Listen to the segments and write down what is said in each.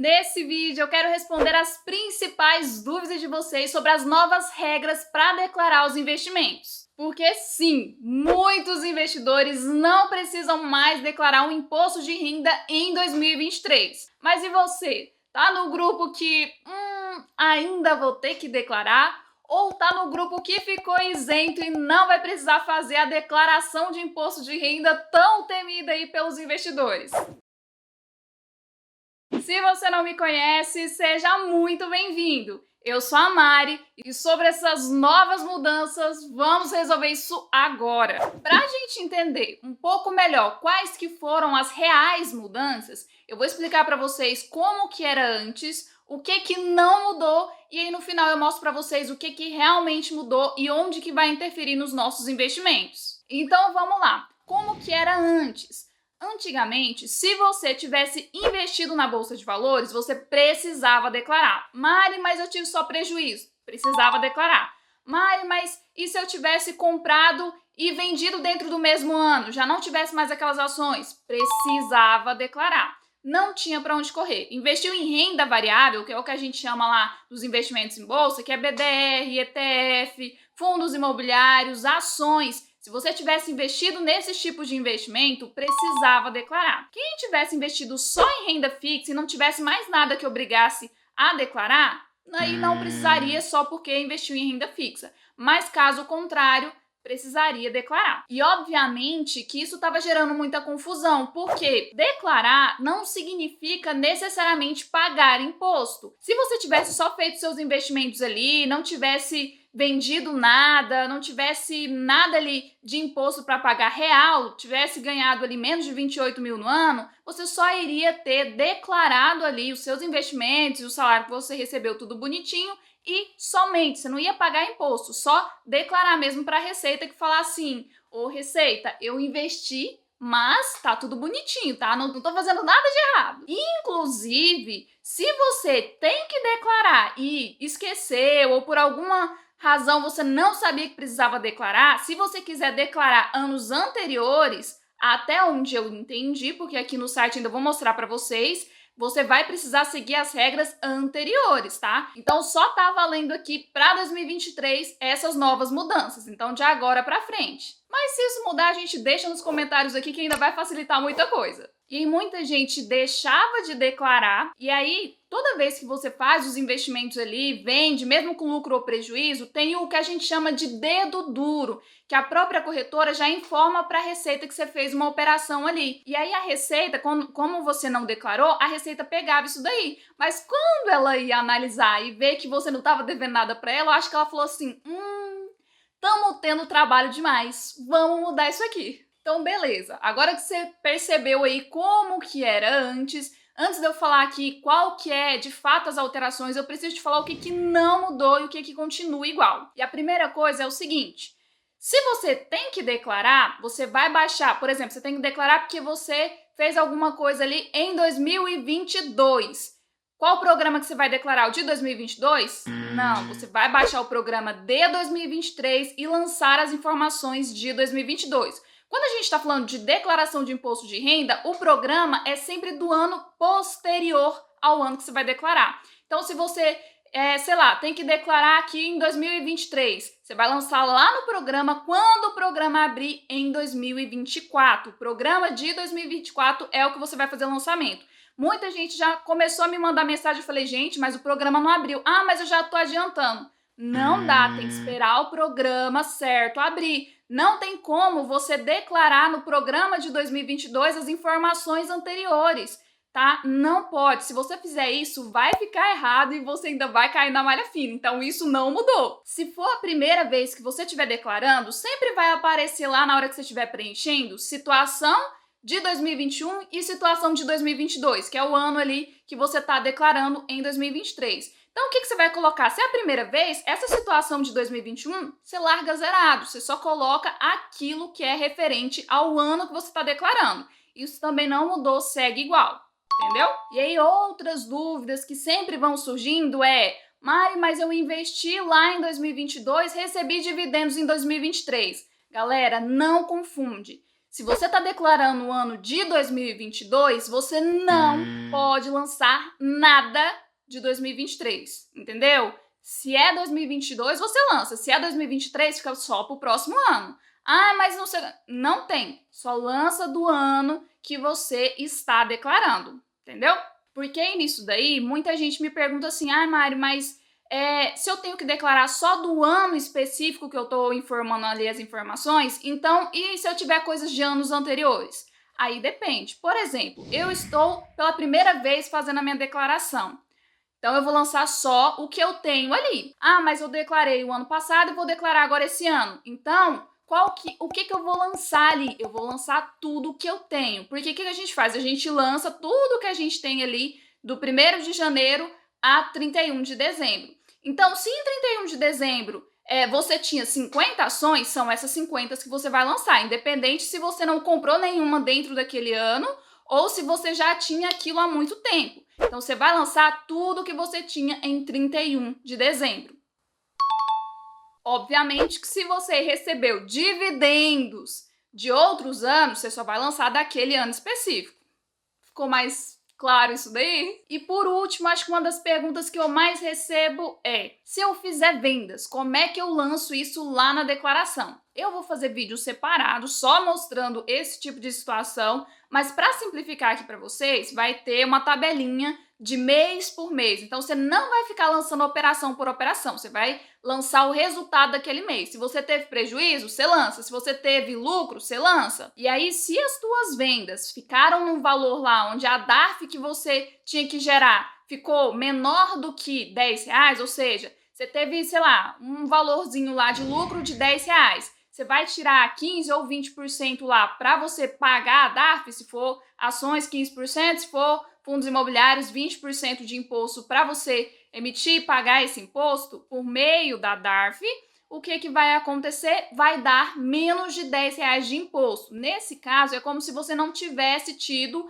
Nesse vídeo eu quero responder as principais dúvidas de vocês sobre as novas regras para declarar os investimentos. Porque sim, muitos investidores não precisam mais declarar um imposto de renda em 2023. Mas e você? Tá no grupo que ainda vou ter que declarar? Ou tá no grupo que ficou isento e não vai precisar fazer a declaração de imposto de renda tão temida aí pelos investidores? Se você não me conhece, seja muito bem-vindo! Eu sou a Mari e sobre essas novas mudanças, vamos resolver isso agora. Para a gente entender um pouco melhor quais que foram as reais mudanças, eu vou explicar para vocês como que era antes, o que não mudou e aí no final eu mostro para vocês o que realmente mudou e onde que vai interferir nos nossos investimentos. Então vamos lá, como que era antes? Antigamente, se você tivesse investido na Bolsa de Valores, você precisava declarar. Mari, mas eu tive só prejuízo. Precisava declarar. Mari, mas e se eu tivesse comprado e vendido dentro do mesmo ano? Já não tivesse mais aquelas ações? Precisava declarar. Não tinha para onde correr. Investiu em renda variável, que é o que a gente chama lá dos investimentos em bolsa, que é BDR, ETF, fundos imobiliários, ações. Se você tivesse investido nesses tipos de investimento, precisava declarar. Quem tivesse investido só em renda fixa e não tivesse mais nada que obrigasse a declarar, aí não precisaria só porque investiu em renda fixa. Mas caso contrário, precisaria declarar. E obviamente que isso estava gerando muita confusão, porque declarar não significa necessariamente pagar imposto. Se você tivesse só feito seus investimentos ali, não tivesse vendido nada, não tivesse nada ali de imposto para pagar real, tivesse ganhado ali menos de 28 mil no ano, você só iria ter declarado ali os seus investimentos, o salário que você recebeu tudo bonitinho e somente, você não ia pagar imposto, só declarar mesmo para a Receita que falar assim, ô Receita, eu investi, mas tá tudo bonitinho, tá? Não tô fazendo nada de errado. Inclusive, se você tem que declarar e esqueceu ou por alguma razão você não sabia que precisava declarar, se você quiser declarar anos anteriores, até onde eu entendi, porque aqui no site ainda vou mostrar para vocês, você vai precisar seguir as regras anteriores, tá? Então só tá valendo aqui para 2023 essas novas mudanças, então de agora para frente. Mas se isso mudar, a gente deixa nos comentários aqui que ainda vai facilitar muita coisa. E muita gente deixava de declarar, e aí toda vez que você faz os investimentos ali, vende, mesmo com lucro ou prejuízo, tem o que a gente chama de dedo duro, que a própria corretora já informa para a Receita que você fez uma operação ali. E aí a Receita, como você não declarou, a Receita pegava isso daí. Mas quando ela ia analisar e ver que você não estava devendo nada para ela, eu acho que ela falou assim, estamos tendo trabalho demais, vamos mudar isso aqui. Então, beleza. Agora que você percebeu aí como que era antes de eu falar aqui qual que é, de fato, as alterações, eu preciso te falar o que não mudou e o que continua igual. E a primeira coisa é o seguinte, se você tem que declarar, você vai baixar, por exemplo, você tem que declarar porque você fez alguma coisa ali em 2022. Qual programa que você vai declarar? O de 2022? Não, você vai baixar o programa de 2023 e lançar as informações de 2022. Quando a gente está falando de declaração de imposto de renda, o programa é sempre do ano posterior ao ano que você vai declarar. Então, se você, sei lá, tem que declarar aqui em 2023, você vai lançar lá no programa quando o programa abrir em 2024. O programa de 2024 é o que você vai fazer o lançamento. Muita gente já começou a me mandar mensagem, eu falei, gente, mas o programa não abriu. Ah, mas eu já estou adiantando. Não dá, tem que esperar o programa certo abrir. Não tem como você declarar no programa de 2022 as informações anteriores, tá? Não pode. Se você fizer isso, vai ficar errado e você ainda vai cair na malha fina. Então, isso não mudou. Se for a primeira vez que você estiver declarando, sempre vai aparecer lá na hora que você estiver preenchendo situação de 2021 e situação de 2022, que é o ano ali que você está declarando em 2023. Então, o que você vai colocar? Se é a primeira vez, essa situação de 2021, você larga zerado. Você só coloca aquilo que é referente ao ano que você está declarando. Isso também não mudou, segue igual. Entendeu? E aí, outras dúvidas que sempre vão surgindo é... Mari, mas eu investi lá em 2022, recebi dividendos em 2023. Galera, não confunde. Se você está declarando o ano de 2022, você não pode lançar nada de 2023, entendeu? Se é 2022, você lança. Se é 2023, fica só para o próximo ano. Ah, mas não sei. Não tem. Só lança do ano que você está declarando, entendeu? Porque nisso daí, muita gente me pergunta assim, Mari, mas se eu tenho que declarar só do ano específico que eu estou informando ali as informações, então, e se eu tiver coisas de anos anteriores? Aí depende. Por exemplo, eu estou pela primeira vez fazendo a minha declaração. Então, eu vou lançar só o que eu tenho ali. Ah, mas eu declarei o ano passado e vou declarar agora esse ano. Então, o que eu vou lançar ali? Eu vou lançar tudo que eu tenho. Porque o que a gente faz? A gente lança tudo que a gente tem ali do 1º de janeiro a 31 de dezembro. Então, se em 31 de dezembro você tinha 50 ações, são essas 50 que você vai lançar, independente se você não comprou nenhuma dentro daquele ano ou se você já tinha aquilo há muito tempo. Então, você vai lançar tudo que você tinha em 31 de dezembro. Obviamente que se você recebeu dividendos de outros anos, você só vai lançar daquele ano específico. Ficou mais claro isso daí? E por último, acho que uma das perguntas que eu mais recebo é: se eu fizer vendas, como é que eu lanço isso lá na declaração? Eu vou fazer vídeo separado só mostrando esse tipo de situação, mas para simplificar aqui para vocês, vai ter uma tabelinha de mês por mês. Então você não vai ficar lançando operação por operação, você vai lançar o resultado daquele mês. Se você teve prejuízo, você lança. Se você teve lucro, você lança. E aí, se as tuas vendas ficaram num valor lá onde a DARF que você tinha que gerar ficou menor do que R$10, ou seja, você teve, sei lá, um valorzinho lá de lucro de R$10, você vai tirar 15 ou 20% lá para você pagar a DARF, se for ações 15%, se for fundos imobiliários 20% de imposto para você emitir e pagar esse imposto por meio da DARF. O que vai acontecer? Vai dar menos de R$10 de imposto. Nesse caso, é como se você não tivesse tido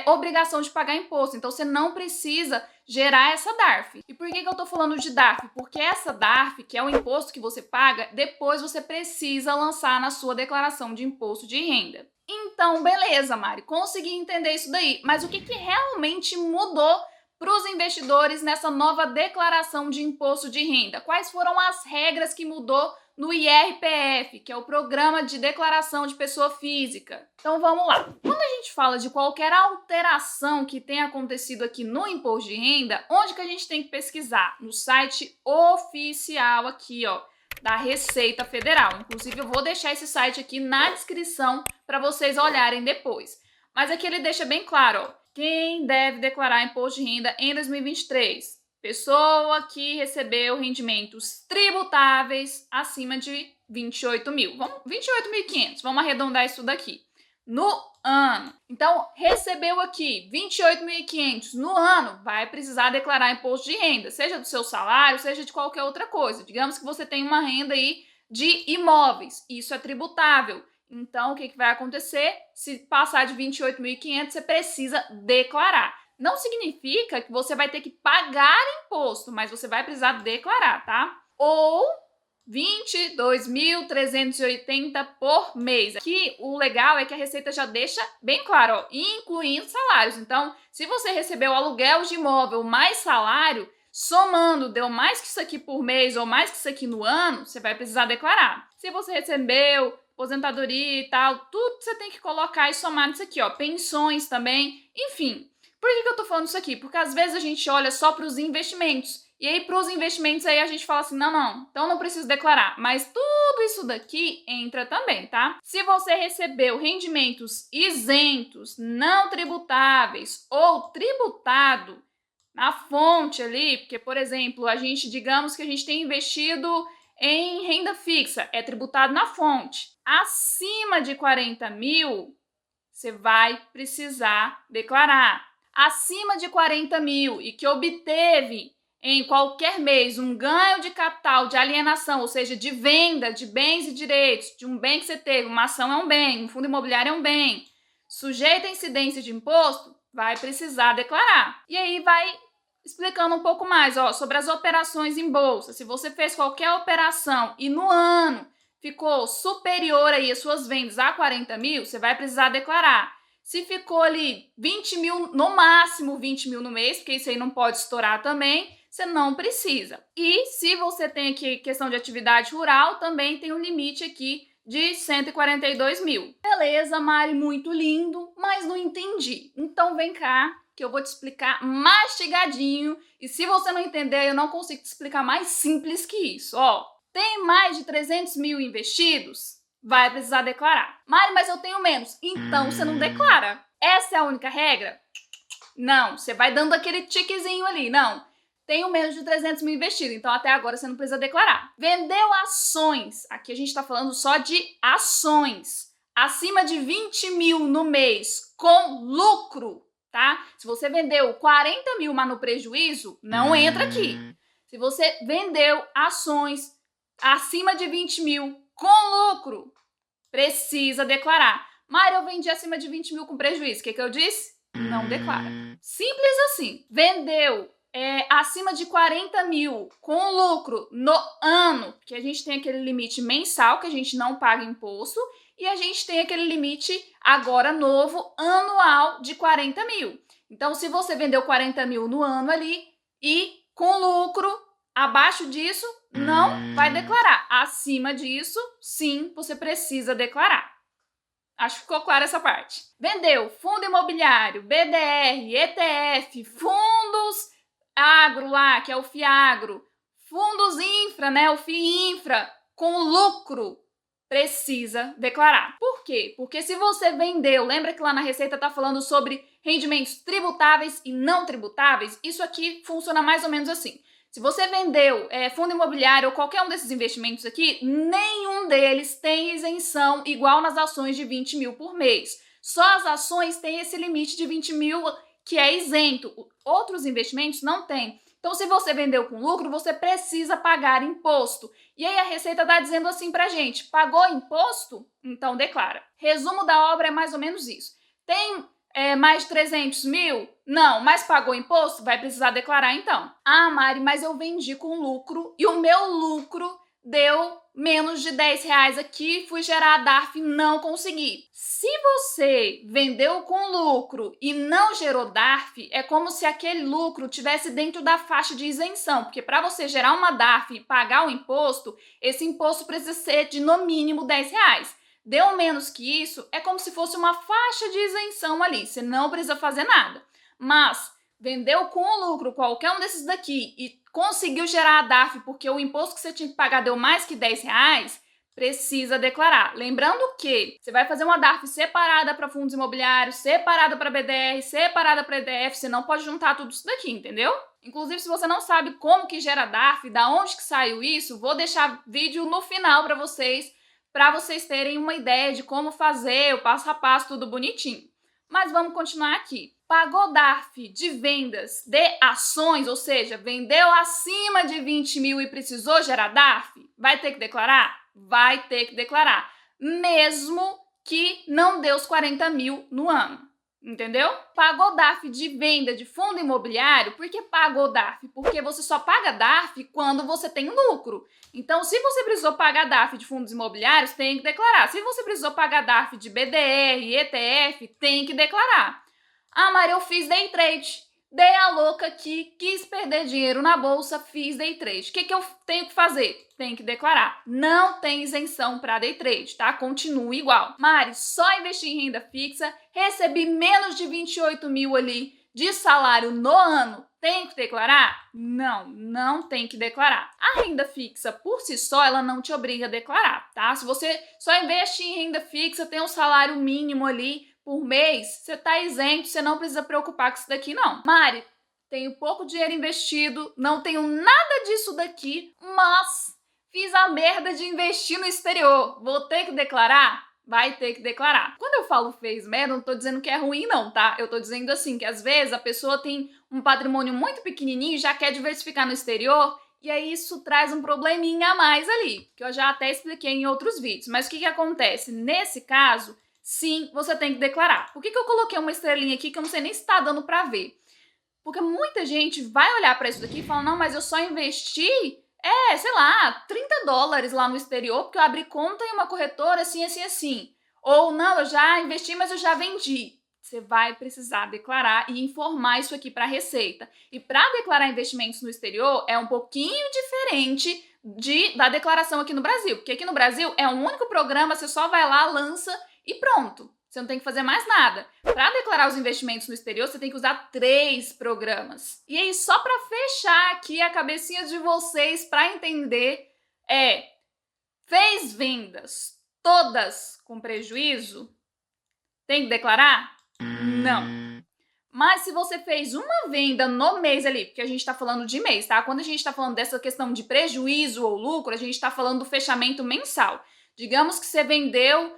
obrigação de pagar imposto. Então, você não precisa gerar essa DARF. E por que eu estou falando de DARF? Porque essa DARF, que é o imposto que você paga, depois você precisa lançar na sua declaração de imposto de renda. Então, beleza, Mari, consegui entender isso daí. Mas o que realmente mudou para os investidores nessa nova declaração de imposto de renda? Quais foram as regras que mudou no IRPF, que é o Programa de Declaração de Pessoa Física? Então vamos lá. Quando a gente fala de qualquer alteração que tenha acontecido aqui no imposto de renda, onde que a gente tem que pesquisar? No site oficial aqui, ó, da Receita Federal. Inclusive, eu vou deixar esse site aqui na descrição para vocês olharem depois. Mas aqui ele deixa bem claro, ó, quem deve declarar imposto de renda em 2023? Pessoa que recebeu rendimentos tributáveis acima de 28 mil. 28.500, vamos arredondar isso daqui. No ano. Então, recebeu aqui 28.500 no ano, vai precisar declarar imposto de renda, seja do seu salário, seja de qualquer outra coisa. Digamos que você tem uma renda aí de imóveis, isso é tributável. Então, o que vai acontecer? Se passar de 28.500, você precisa declarar. Não significa que você vai ter que pagar imposto, mas você vai precisar declarar, tá? Ou 22.380 por mês. Aqui, o legal é que a Receita já deixa bem claro, ó, incluindo salários. Então, se você recebeu aluguel de imóvel mais salário, somando, deu mais que isso aqui por mês ou mais que isso aqui no ano, você vai precisar declarar. Se você recebeu aposentadoria e tal, tudo você tem que colocar e somar nisso aqui, ó. Pensões também, enfim. Por que eu tô falando isso aqui? Porque às vezes a gente olha só para os investimentos. E aí, para os investimentos, aí a gente fala assim, não, então não preciso declarar. Mas tudo isso daqui entra também, tá? Se você recebeu rendimentos isentos, não tributáveis ou tributado na fonte ali, porque, por exemplo, digamos que a gente tem investido em renda fixa, é tributado na fonte. Acima de 40 mil, você vai precisar declarar. Acima de 40 mil e que obteve em qualquer mês um ganho de capital de alienação, ou seja, de venda de bens e direitos, de um bem que você teve, uma ação é um bem, um fundo imobiliário é um bem, sujeito a incidência de imposto, vai precisar declarar. E aí vai explicando um pouco mais, ó, sobre as operações em bolsa. Se você fez qualquer operação e no ano ficou superior aí as suas vendas a 40 mil, você vai precisar declarar. Se ficou ali 20 mil, no máximo 20 mil no mês, porque isso aí não pode estourar também, você não precisa. E se você tem aqui questão de atividade rural, também tem um limite aqui de 142 mil. Beleza, Mari, muito lindo, mas não entendi. Então vem cá, que eu vou te explicar mastigadinho. E se você não entender, eu não consigo te explicar mais simples que isso. Ó, tem mais de 300 mil investidos? Vai precisar declarar. Mari, mas eu tenho menos. Então você não declara. Essa é a única regra? Não, você vai dando aquele tiquezinho ali. Não, tenho menos de 300 mil investido, então até agora você não precisa declarar. Vendeu ações. Aqui a gente está falando só de ações. Acima de 20 mil no mês com lucro, tá? Se você vendeu 40 mil, mas no prejuízo, não entra aqui. Se você vendeu ações acima de 20 mil com lucro, precisa declarar. Mari, eu vendi acima de 20 mil com prejuízo. O que eu disse? Não declara. Simples assim. Vendeu acima de 40 mil com lucro no ano, que a gente tem aquele limite mensal que a gente não paga imposto, e a gente tem aquele limite agora novo anual de 40 mil. Então, se você vendeu 40 mil no ano ali e com lucro abaixo disso, não vai declarar. Acima disso, sim, você precisa declarar. Acho que ficou clara essa parte. Vendeu fundo imobiliário, BDR, ETF, fundos agro lá, que é o FIAGRO, fundos infra, né, o FIINFRA, com lucro, precisa declarar. Por quê? Porque se você vendeu, lembra que lá na receita tá falando sobre rendimentos tributáveis e não tributáveis? Isso aqui funciona mais ou menos assim. Se você vendeu fundo imobiliário ou qualquer um desses investimentos aqui, nenhum deles tem isenção igual nas ações de 20 mil por mês. Só as ações têm esse limite de 20 mil que é isento. Outros investimentos não tem. Então, se você vendeu com lucro, você precisa pagar imposto. E aí a Receita está dizendo assim pra gente, pagou imposto? Então declara. Resumo da obra é mais ou menos isso. Tem mais de 300 mil? Não, mas pagou imposto? Vai precisar declarar então. Ah, Mari, mas eu vendi com lucro e o meu lucro deu menos de 10 reais aqui, fui gerar a DARF e não consegui. Se você vendeu com lucro e não gerou DARF, é como se aquele lucro tivesse dentro da faixa de isenção, porque para você gerar uma DARF e pagar o imposto, esse imposto precisa ser de no mínimo 10 reais. Deu menos que isso, é como se fosse uma faixa de isenção ali, você não precisa fazer nada. Mas vendeu com lucro qualquer um desses daqui e conseguiu gerar a DARF porque o imposto que você tinha que pagar deu mais que 10 reais, precisa declarar. Lembrando que você vai fazer uma DARF separada para fundos imobiliários, separada para BDR, separada para EDF, você não pode juntar tudo isso daqui, entendeu? Inclusive, se você não sabe como que gera DARF, da onde que saiu isso, vou deixar vídeo no final para vocês terem uma ideia de como fazer, o passo a passo, tudo bonitinho. Mas vamos continuar aqui. Pagou DARF de vendas de ações, ou seja, vendeu acima de 20 mil e precisou gerar DARF? Vai ter que declarar? Vai ter que declarar, mesmo que não dê os 40 mil no ano, entendeu? Pagou DARF de venda de fundo imobiliário, por que pagou DARF? Porque você só paga DARF quando você tem lucro. Então, se você precisou pagar DARF de fundos imobiliários, tem que declarar. Se você precisou pagar DARF de BDR, ETF, tem que declarar. Ah, Maria, eu fiz day trade. Dei a louca aqui, quis perder dinheiro na bolsa, fiz day trade. O que eu tenho que fazer? Tem que declarar. Não tem isenção para day trade, tá? Continua igual. Mari, só investi em renda fixa, recebi menos de 28 mil ali de salário no ano. Tem que declarar? Não, não tem que declarar. A renda fixa, por si só, ela não te obriga a declarar, tá? Se você só investe em renda fixa, tem um salário mínimo ali por mês, você tá isento, você não precisa preocupar com isso daqui, não. Mari, tenho pouco dinheiro investido, não tenho nada disso daqui, mas fiz a merda de investir no exterior. Vou ter que declarar? Vai ter que declarar. Quando eu falo fez merda, não tô dizendo que é ruim não, tá? Eu tô dizendo assim, que às vezes a pessoa tem um patrimônio muito pequenininho e já quer diversificar no exterior, e aí isso traz um probleminha a mais ali, que eu já até expliquei em outros vídeos. Mas o que acontece? Nesse caso, sim, você tem que declarar. Por que eu coloquei uma estrelinha aqui que eu não sei nem se tá dando pra ver? Porque muita gente vai olhar pra isso daqui e fala, não, mas eu só investi sei lá, $30 lá no exterior, porque eu abri conta em uma corretora assim, assim, assim. Ou não, eu já investi, mas eu já vendi. Você vai precisar declarar e informar isso aqui para a Receita. E para declarar investimentos no exterior é um pouquinho diferente da declaração aqui no Brasil. Porque aqui no Brasil é um único programa, você só vai lá, lança e pronto. Você não tem que fazer mais nada. Para declarar os investimentos no exterior, você tem que usar 3 programas. E aí, só para fechar aqui a cabecinha de vocês para entender, fez vendas todas com prejuízo? Tem que declarar? Não. Mas se você fez uma venda no mês ali, porque a gente está falando de mês, tá? Quando a gente está falando dessa questão de prejuízo ou lucro, a gente está falando do fechamento mensal. Digamos que você vendeu,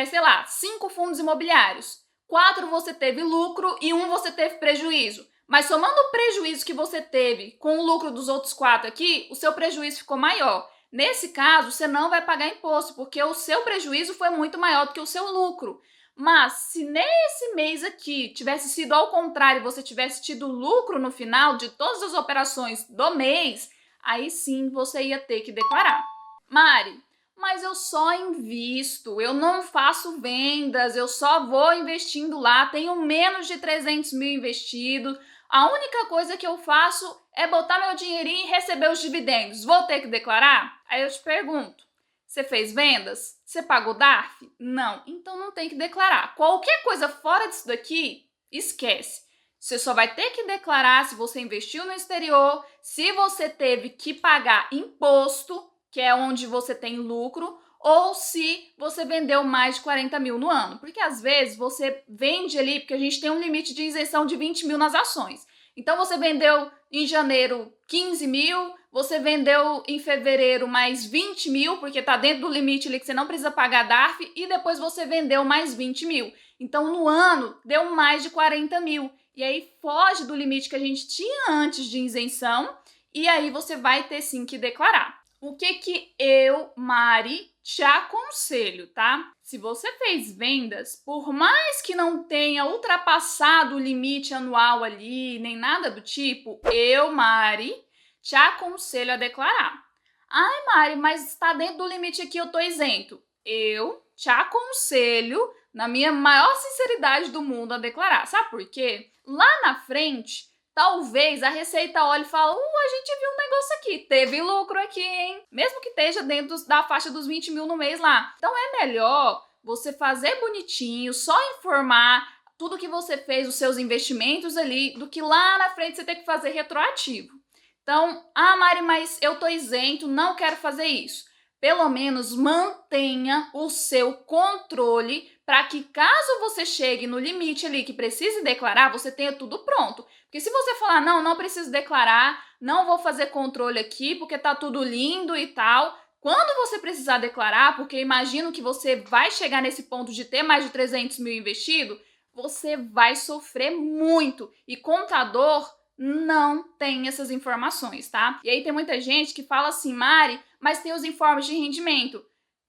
sei lá, 5 fundos imobiliários. 4 você teve lucro e 1 você teve prejuízo. Mas somando o prejuízo que você teve com o lucro dos outros 4 aqui, o seu prejuízo ficou maior. Nesse caso, você não vai pagar imposto, porque o seu prejuízo foi muito maior do que o seu lucro. Mas se nesse mês aqui tivesse sido ao contrário, você tivesse tido lucro no final de todas as operações do mês, aí sim você ia ter que declarar. Mari, mas eu só invisto, eu não faço vendas, eu só vou investindo lá, tenho menos de 300 mil investido, a única coisa que eu faço é botar meu dinheirinho e receber os dividendos. Vou ter que declarar? Aí eu te pergunto, você fez vendas? Você pagou DARF? Não, então não tem que declarar. Qualquer coisa fora disso daqui, esquece. Você só vai ter que declarar se você investiu no exterior, se você teve que pagar imposto, que é onde você tem lucro, ou se você vendeu mais de 40 mil no ano. Porque às vezes você vende ali, porque a gente tem um limite de isenção de 20 mil nas ações. Então você vendeu em janeiro 15 mil, você vendeu em fevereiro mais 20 mil, porque está dentro do limite ali que você não precisa pagar DARF, e depois você vendeu mais 20 mil. Então no ano deu mais de 40 mil. E aí foge do limite que a gente tinha antes de isenção, e aí você vai ter sim que declarar. O que eu, Mari, te aconselho, tá? Se você fez vendas, por mais que não tenha ultrapassado o limite anual ali, nem nada do tipo, eu, Mari, te aconselho a declarar. Ai, Mari, mas está dentro do limite aqui, eu tô isento. Eu te aconselho, na minha maior sinceridade do mundo, a declarar. Sabe por quê? Lá na frente, talvez a Receita olhe e fale, a gente viu um negócio aqui, teve lucro aqui, hein? Mesmo que esteja dentro da faixa dos 20 mil no mês lá. Então é melhor você fazer bonitinho, só informar tudo que você fez, os seus investimentos ali, do que lá na frente você ter que fazer retroativo. Então, Mari, mas eu tô isento, não quero fazer isso. Pelo menos mantenha o seu controle para que caso você chegue no limite ali que precise declarar, você tenha tudo pronto. Porque se você falar, não preciso declarar, não vou fazer controle aqui porque tá tudo lindo e tal, quando você precisar declarar, porque imagino que você vai chegar nesse ponto de ter mais de 300 mil investido, você vai sofrer muito. E contador não tem essas informações, tá? E aí tem muita gente que fala assim, Mari, mas tem os informes de rendimento.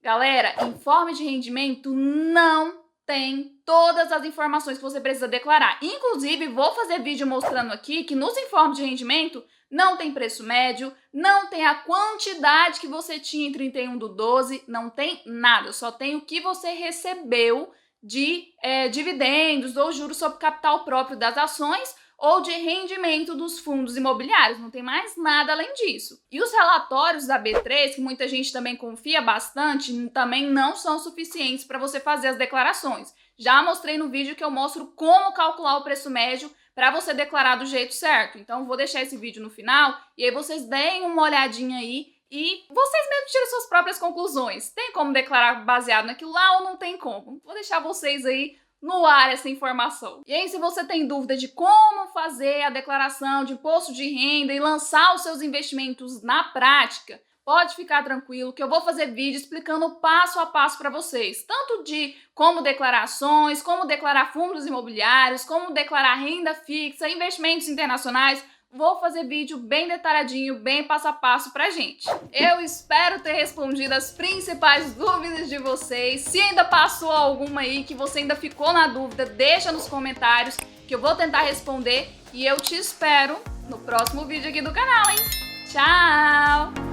Galera, informe de rendimento não tem todas as informações que você precisa declarar. Inclusive, vou fazer vídeo mostrando aqui que nos informes de rendimento não tem preço médio, não tem a quantidade que você tinha em 31/12, não tem nada, só tem o que você recebeu de dividendos ou juros sobre capital próprio das ações ou de rendimento dos fundos imobiliários, não tem mais nada além disso. E os relatórios da B3, que muita gente também confia bastante, também não são suficientes para você fazer as declarações. Já mostrei no vídeo que eu mostro como calcular o preço médio para você declarar do jeito certo. Então vou deixar esse vídeo no final e aí vocês deem uma olhadinha aí e vocês mesmos tirem suas próprias conclusões. Tem como declarar baseado naquilo lá ou não tem como? Vou deixar vocês aí no ar essa informação. E aí, se você tem dúvida de como fazer a declaração de imposto de renda e lançar os seus investimentos na prática, pode ficar tranquilo que eu vou fazer vídeo explicando passo a passo para vocês, tanto de como declarar ações, como declarar fundos imobiliários, como declarar renda fixa, investimentos internacionais. Vou fazer vídeo bem detalhadinho, bem passo a passo pra gente. Eu espero ter respondido as principais dúvidas de vocês. Se ainda passou alguma aí que você ainda ficou na dúvida, deixa nos comentários que eu vou tentar responder. E eu te espero no próximo vídeo aqui do canal, hein? Tchau!